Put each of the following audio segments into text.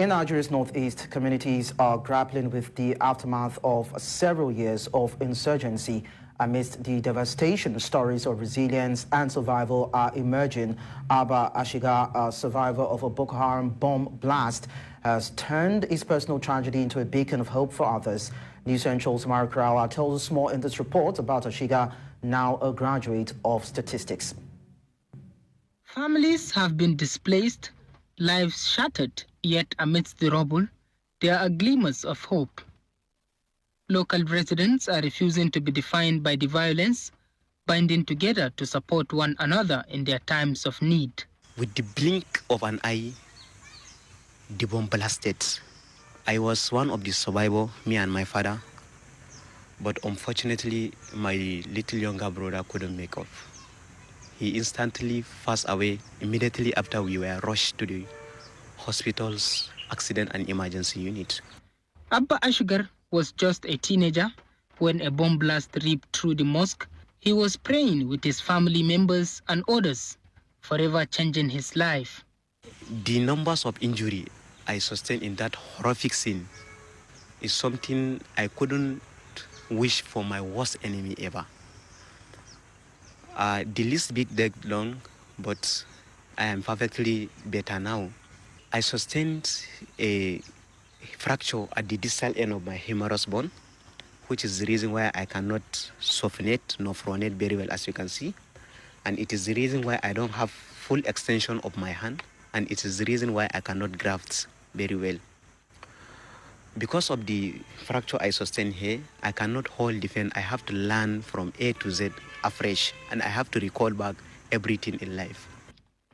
In Nigeria's northeast, communities are grappling with the aftermath of several years of insurgency. Amidst the devastation, stories of resilience and survival are emerging. Abba Ashigar, a survivor of a Boko Haram bomb blast, has turned his personal tragedy into a beacon of hope for others. News Central's Mara Karawa tells us more in this report about Ashigar, now a graduate of statistics. Families have been displaced, lives shattered, yet amidst the rubble, there are glimmers of hope. Local residents are refusing to be defined by the violence, binding together to support one another in their times of need. With the blink of an eye, the bomb blasted. I was one of the survivors, me and my father, but unfortunately, my little younger brother couldn't make up. He instantly passed away immediately after we were rushed to the hospital's accident and emergency unit. Abba Ashigar was just a teenager when a bomb blast ripped through the mosque. He was praying with his family members and others, forever changing his life. The numbers of injury I sustained in that horrific scene is something I couldn't wish for my worst enemy ever. The least bit dead long, but I am perfectly better now. I sustained a fracture at the distal end of my humerus bone, which is the reason why I cannot supinate nor pronate very well, as you can see. And it is the reason why I don't have full extension of my hand, and it is the reason why I cannot graft very well. Because of the fracture I sustained here, I cannot hold the pen. I have to learn from A to Z afresh, and I have to recall back everything in life.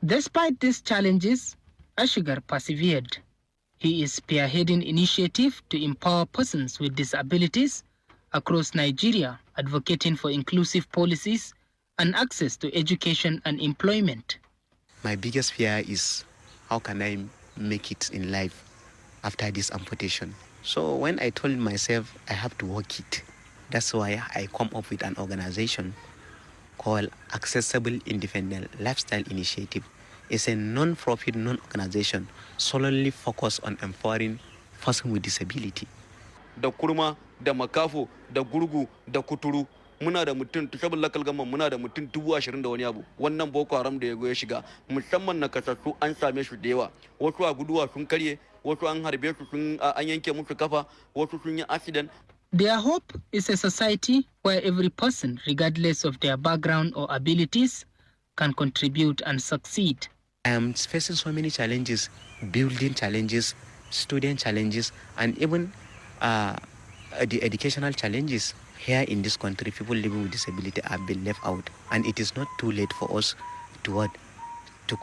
Despite these challenges, Ashigar persevered. He is spearheading initiative to empower persons with disabilities across Nigeria, advocating for inclusive policies and access to education and employment. My biggest fear is how can I make it in life after this amputation? So when I told myself I have to work it, that's why I come up with an organization called Accessible Independent Lifestyle Initiative. It's a non-profit, non-organization solely focused on empowering persons with disability. Da kurma, da makafo, da gurgu, da kuturu, muna da mutum tushabul lakal gama muna da mutum 20,000 da wani abu. Wannan Boko Haram da ya shiga, musamman na kasassu an same su da yawa. Wasu a guduwa sun karye, wasu an harbe su sun an yanke musu kafa, wasu sun yi accident. Their hope is a society where every person, regardless of their background or abilities, can contribute and succeed. I am facing so many challenges, building challenges, student challenges, and even the educational challenges. Here in this country, people living with disability have been left out, and it is not too late for us to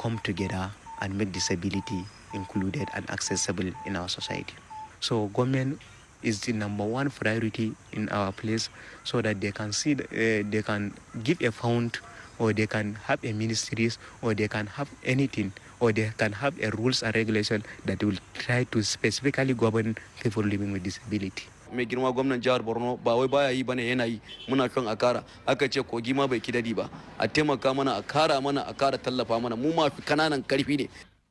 come together and make disability included and accessible in our society. So government is the #1 priority in our place, so that they can see, they can give a fund, or they can have a ministries, or they can have anything, or they can have a rules and regulation that will try to specifically govern people living with disability. Mai girma gwamnan jihar Borno ba wai baya yi bane yana yi, muna son a kara, aka ce kogi ma bai kidadi ba, a taimaka mana, a kara tallafa mana, mu ma kananan karfi ne.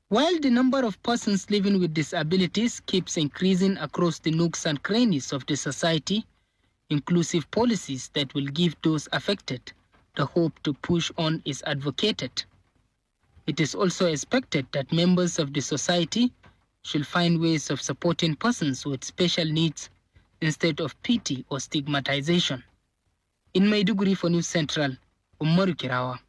While the number of persons living with disabilities keeps increasing across the nooks and crannies of the society, inclusive policies that will give those affected the hope to push on is advocated. It is also expected that members of the society should find ways of supporting persons with special needs instead of pity or stigmatization. In Maiduguri for News Central, Umaru Kirawa.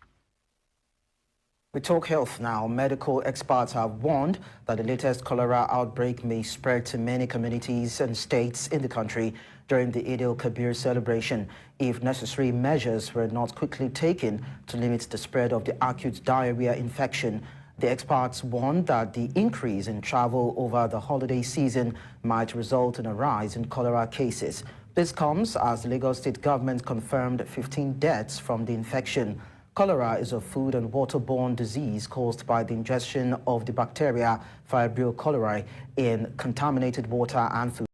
We talk health now. Medical experts have warned that the latest cholera outbreak may spread to many communities and states in the country during the Eid al-Kabir celebration if necessary measures were not quickly taken to limit the spread of the acute diarrhea infection. The experts warned that the increase in travel over the holiday season might result in a rise in cholera cases. This comes as the Lagos State government confirmed 15 deaths from the infection. Cholera is a food and waterborne disease caused by the ingestion of the bacteria Vibrio cholerae in contaminated water and food.